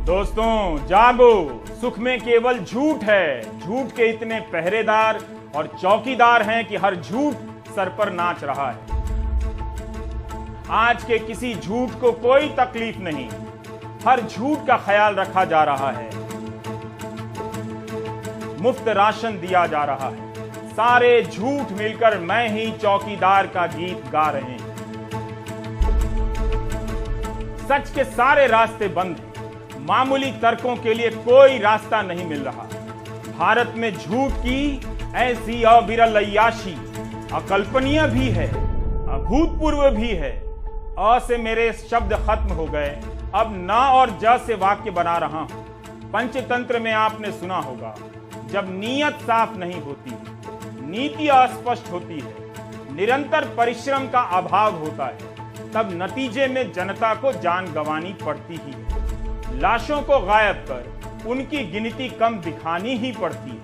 दोस्तों जागो, सुख में केवल झूठ है। झूठ के इतने पहरेदार और चौकीदार हैं कि हर झूठ सर पर नाच रहा है। आज के किसी झूठ को कोई तकलीफ नहीं, हर झूठ का ख्याल रखा जा रहा है। मुफ्त राशन दिया जा रहा है, सारे झूठ मिलकर मैं ही चौकीदार का गीत गा रहे हैं। सच के सारे रास्ते बंद हैं, मामूली तर्कों के लिए कोई रास्ता नहीं मिल रहा। भारत में झूठ की ऐसी अविरल अय्याशी अकल्पनीय भी है, अभूतपूर्व भी है। अ से मेरे शब्द खत्म हो गए, अब न और ज से वाक्य बना रहा हूं। पंचतंत्र में आपने सुना होगा, जब नीयत साफ नहीं होती, नीति अस्पष्ट होती है, निरंतर परिश्रम का अभाव होता है, तब नतीजे में जनता को जान गंवानी पड़ती ही है। लाशों को गायब कर उनकी गिनती कम दिखानी ही पड़ती है।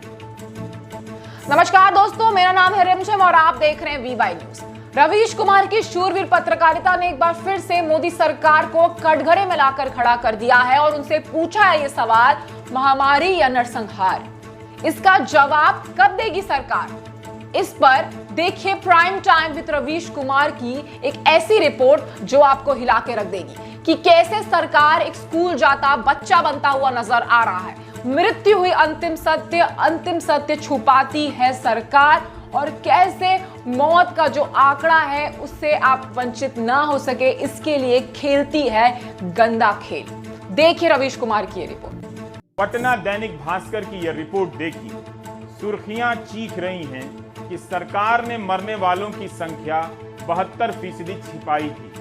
नमस्कार दोस्तों, मेरा नाम है रिमझिम और आप देख रहे हैं वी न्यूज। रवीश कुमार की शूरवीर पत्रकारिता ने एक बार फिर से मोदी सरकार को कटघरे में लाकर खड़ा कर दिया है और उनसे पूछा है ये सवाल, महामारी या नरसंहार? इसका जवाब कब देगी सरकार? इस पर देखिए prime time with Ravish Kumar की एक ऐसी रिपोर्ट जो आपको हिला के रख देगी कि कैसे सरकार एक स्कूल जाता बच्चा बनता हुआ नजर आ रहा है। मृत्यु हुई अंतिम सत्य छुपाती है सरकार, और कैसे मौत का जो आंकड़ा है उससे आप वंचित ना हो सके, इसके लिए खेलती है गंदा खेल। देखिए रवीश कुमार की ये रिपोर्ट। पटना दैनिक भास्कर की यह रिपोर्ट देखिए, सुर्खियां चीख रही हैं कि सरकार ने मरने वालों की संख्या 72% छिपाई थी।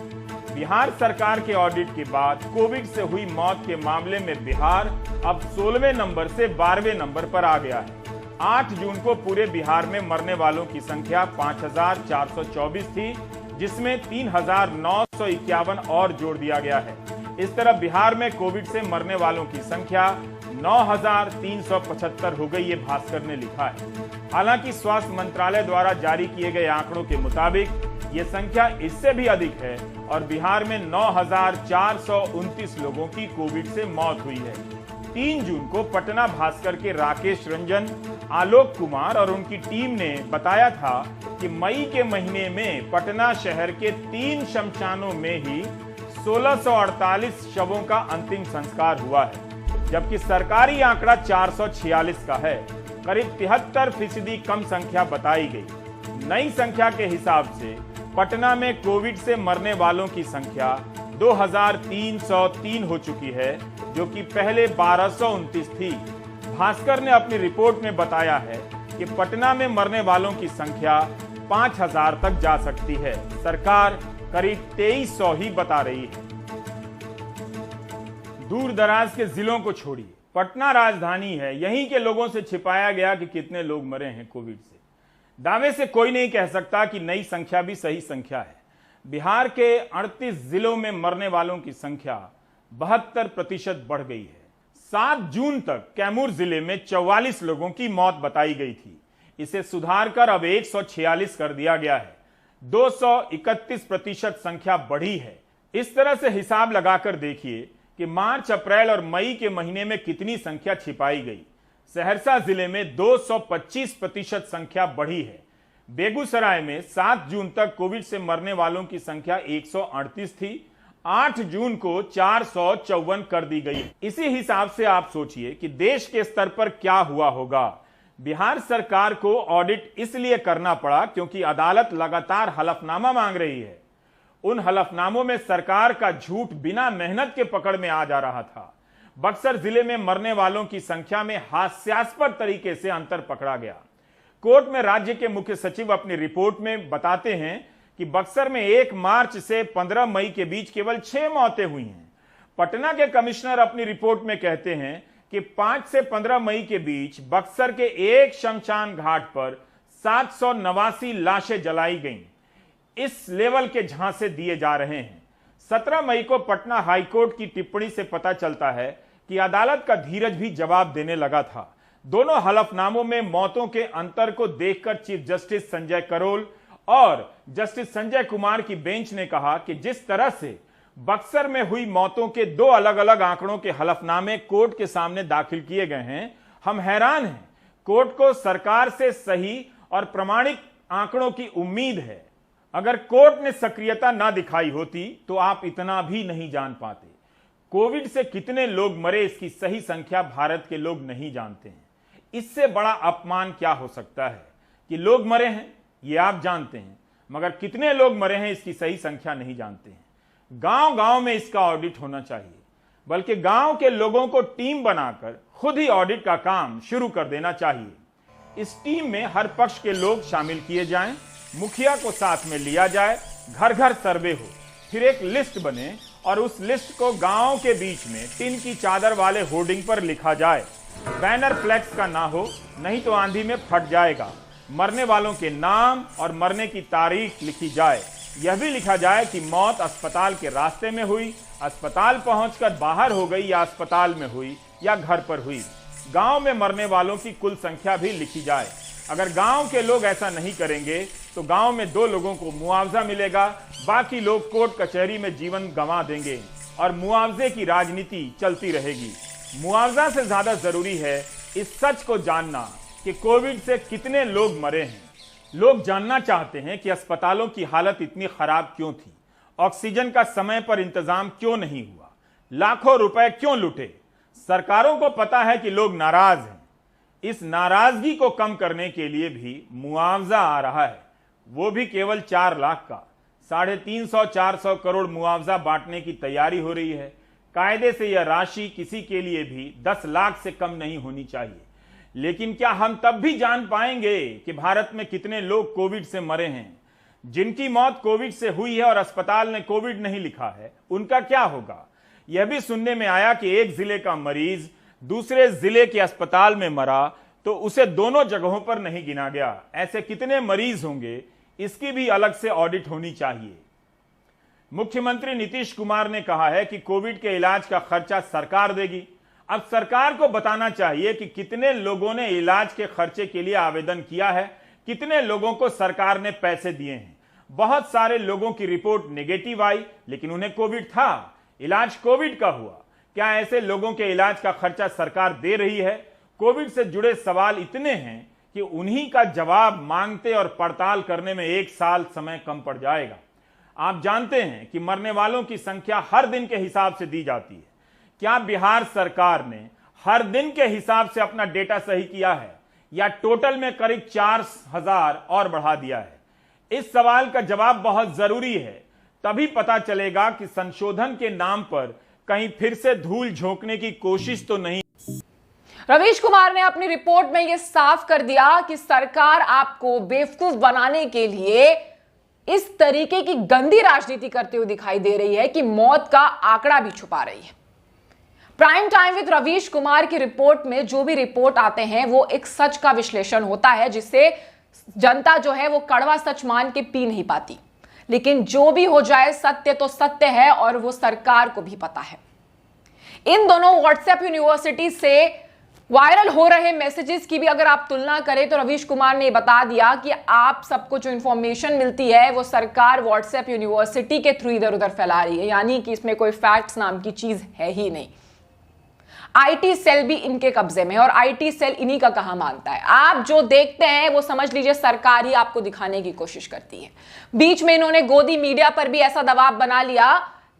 बिहार सरकार के ऑडिट के बाद कोविड से हुई मौत के मामले में बिहार अब 16वें नंबर से 12वें नंबर पर आ गया है। 8 जून को पूरे बिहार में मरने वालों की संख्या 5424 थी, जिसमें 3951 और जोड़ दिया गया है। इस तरह बिहार में कोविड से मरने वालों की संख्या 9375 हो गई, ये भास्कर ने लिखा है। हालांकि स्वास्थ्य मंत्रालय द्वारा जारी किए गए आंकड़ों के मुताबिक ये संख्या इससे भी अधिक है और बिहार में 9429 लोगों की कोविड से मौत हुई है। 3 जून को पटना भास्कर के राकेश रंजन, आलोक कुमार और उनकी टीम ने बताया था कि मई के महीने में पटना शहर के 3 शमशानों में ही 1648 शवों का अंतिम संस्कार हुआ है, जबकि सरकारी आंकड़ा 446 का है। करीब 73% कम संख्या बताई गई। नई संख्या के हिसाब से पटना में कोविड से मरने वालों की संख्या 2303 हो चुकी है, जो कि पहले 1229 थी। भास्कर ने अपनी रिपोर्ट में बताया है कि पटना में मरने वालों की संख्या 5000 तक जा सकती है। सरकार करीब 2300 ही बता रही है। दूर दराज के जिलों को छोड़िए, पटना राजधानी है, यहीं के लोगों से छिपाया गया कि कितने लोग मरे हैं कोविड से। दावे से कोई नहीं कह सकता कि नई संख्या भी सही संख्या है। बिहार के 38 जिलों में मरने वालों की संख्या 72% बढ़ गई है। 7 जून तक कैमूर जिले में 44 लोगों की मौत बताई गई थी, इसे सुधार कर अब 146 कर दिया गया है। 231% संख्या बढ़ी है। इस तरह से हिसाब लगाकर देखिए कि मार्च, अप्रैल और मई के महीने में कितनी संख्या छिपाई गई। सहरसा जिले में 225% संख्या बढ़ी है। बेगूसराय में 7 जून तक कोविड से मरने वालों की संख्या 138 थी, 8 जून को 454 कर दी गई। इसी हिसाब से आप सोचिए कि देश के स्तर पर क्या हुआ होगा। बिहार सरकार को ऑडिट इसलिए करना पड़ा क्योंकि अदालत लगातार हलफनामा मांग रही है। उन हलफनामों में सरकार का झूठ बिना मेहनत के पकड़ में आ जा रहा था। बक्सर जिले में मरने वालों की संख्या में हास्यास्पद तरीके से अंतर पकड़ा गया। कोर्ट में राज्य के मुख्य सचिव अपनी रिपोर्ट में बताते हैं कि बक्सर में 1 मार्च से 15 मई के बीच केवल 6 मौतें हुई हैं। पटना के कमिश्नर अपनी रिपोर्ट में कहते हैं कि 5 से 15 मई के बीच बक्सर के एक शमशान घाट पर 789 लाशें जलाई गईं। इस लेवल के झांसे दिए जा रहे हैं। 17 मई को पटना हाईकोर्ट की टिप्पणी से पता चलता है कि अदालत का धीरज भी जवाब देने लगा था। दोनों हलफनामों में मौतों के अंतर को देखकर चीफ जस्टिस संजय करोल और जस्टिस संजय कुमार की बेंच ने कहा कि जिस तरह से बक्सर में हुई मौतों के 2 अलग अलग आंकड़ों के हलफनामे कोर्ट के सामने दाखिल किए गए हैं। हम हैरान हैं। कोर्ट को सरकार से सही और प्रमाणिक आंकड़ों की उम्मीद है। अगर कोर्ट ने सक्रियता ना दिखाई होती तो आप इतना भी नहीं जान पाते। कोविड से कितने लोग मरे इसकी सही संख्या भारत के लोग नहीं जानते हैं। इससे बड़ा अपमान क्या हो सकता है कि लोग मरे हैं ये आप जानते हैं, मगर कितने लोग मरे हैं इसकी सही संख्या नहीं जानते हैं। गांव-गांव में इसका ऑडिट होना चाहिए, बल्कि गांव के लोगों को टीम बनाकर खुद ही ऑडिट का काम शुरू कर देना चाहिए। इस टीम में हर पक्ष के लोग शामिल किए जाएं, मुखिया को साथ में लिया जाए, घर घर सर्वे हो, फिर एक लिस्ट बने और उस लिस्ट को गांव के बीच में टिन की चादर वाले होर्डिंग पर लिखा जाए। बैनर फ्लेक्स का ना हो, नहीं तो आंधी में फट जाएगा। मरने वालों के नाम और मरने की तारीख लिखी जाए। यह भी लिखा जाए कि मौत अस्पताल के रास्ते में हुई, अस्पताल पहुंचकर बाहर हो गई, या अस्पताल में हुई या घर पर हुई। गांव में मरने वालों की कुल संख्या भी लिखी जाए। अगर गांव के लोग ऐसा नहीं करेंगे तो गांव में 2 लोगों को मुआवजा मिलेगा, बाकी लोग कोर्ट कचहरी में जीवन गंवा देंगे और मुआवजे की राजनीति चलती रहेगी। मुआवजा से ज्यादा जरूरी है इस सच को जानना कि कोविड से कितने लोग मरे हैं। लोग जानना चाहते हैं कि अस्पतालों की हालत इतनी खराब क्यों थी, ऑक्सीजन का समय पर इंतजाम क्यों नहीं हुआ, लाखों रुपए क्यों लुटे। सरकारों को पता है कि लोग नाराज हैं। इस नाराजगी को कम करने के लिए भी मुआवजा आ रहा है, वो भी केवल 4 लाख का। 350-400 करोड़ मुआवजा बांटने की तैयारी हो रही है। कायदे से यह राशि किसी के लिए भी 10 लाख से कम नहीं होनी चाहिए। लेकिन क्या हम तब भी जान पाएंगे कि भारत में कितने लोग कोविड से मरे हैं? जिनकी मौत कोविड से हुई है और अस्पताल ने कोविड नहीं लिखा है, उनका क्या होगा? यह भी सुनने में आया कि एक जिले का मरीज दूसरे जिले के अस्पताल में मरा तो उसे दोनों जगहों पर नहीं गिना गया। ऐसे कितने मरीज होंगे, इसकी भी अलग से ऑडिट होनी चाहिए। मुख्यमंत्री नीतीश कुमार ने कहा है कि कोविड के इलाज का खर्चा सरकार देगी। अब सरकार को बताना चाहिए कि कितने लोगों ने इलाज के खर्चे के लिए आवेदन किया है, कितने लोगों को सरकार ने पैसे दिए हैं। बहुत सारे लोगों की रिपोर्ट नेगेटिव आई, लेकिन उन्हें कोविड था, इलाज कोविड का हुआ। क्या ऐसे लोगों के इलाज का खर्चा सरकार दे रही है? कोविड से जुड़े सवाल इतने हैं कि उन्हीं का जवाब मांगते और पड़ताल करने में 1 साल समय कम पड़ जाएगा। आप जानते हैं कि मरने वालों की संख्या हर दिन के हिसाब से दी जाती है। क्या बिहार सरकार ने हर दिन के हिसाब से अपना डेटा सही किया है, या टोटल में करीब 4000 और बढ़ा दिया है? इस सवाल का जवाब बहुत जरूरी है, तभी पता चलेगा कि संशोधन के नाम पर कहीं फिर से धूल झोंकने की कोशिश तो नहीं। रवीश कुमार ने अपनी रिपोर्ट में यह साफ कर दिया कि सरकार आपको बेवकूफ बनाने के लिए इस तरीके की गंदी राजनीति करते हुए दिखाई दे रही है कि मौत का आंकड़ा भी छुपा रही है। Prime time with Ravish Kumar की रिपोर्ट में जो भी रिपोर्ट आते हैं वो एक सच का विश्लेषण होता है, जिससे जनता जो है वो कड़वा सच मान के पी नहीं पाती। लेकिन जो भी हो जाए, सत्य तो सत्य है और वो सरकार को भी पता है। इन दोनों व्हाट्सएप यूनिवर्सिटी से वायरल हो रहे मैसेजेस की भी अगर आप तुलना करें तो रवीश कुमार ने बता दिया कि आप सबको जो इंफॉर्मेशन मिलती है वो सरकार व्हाट्सएप यूनिवर्सिटी के थ्रू इधर उधर फैला रही है, यानी कि इसमें कोई फैक्ट्स नाम की चीज है ही नहीं। आईटी सेल भी इनके कब्जे में, और आईटी सेल इन्हीं का कहा मानता है। आप जो देखते हैं वो समझ लीजिए सरकार ही आपको दिखाने की कोशिश करती है। बीच में इन्होंने गोदी मीडिया पर भी ऐसा दबाव बना लिया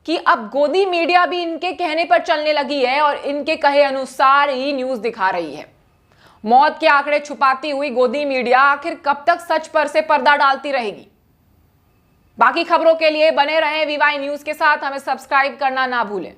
कि अब गोदी मीडिया भी इनके कहने पर चलने लगी है और इनके कहे अनुसार ही न्यूज दिखा रही है। मौत के आंकड़े छुपाती हुई गोदी मीडिया आखिर कब तक सच पर से पर्दा डालती रहेगी? बाकी खबरों के लिए बने रहें वीवाई न्यूज के साथ। हमें सब्सक्राइब करना ना भूलें।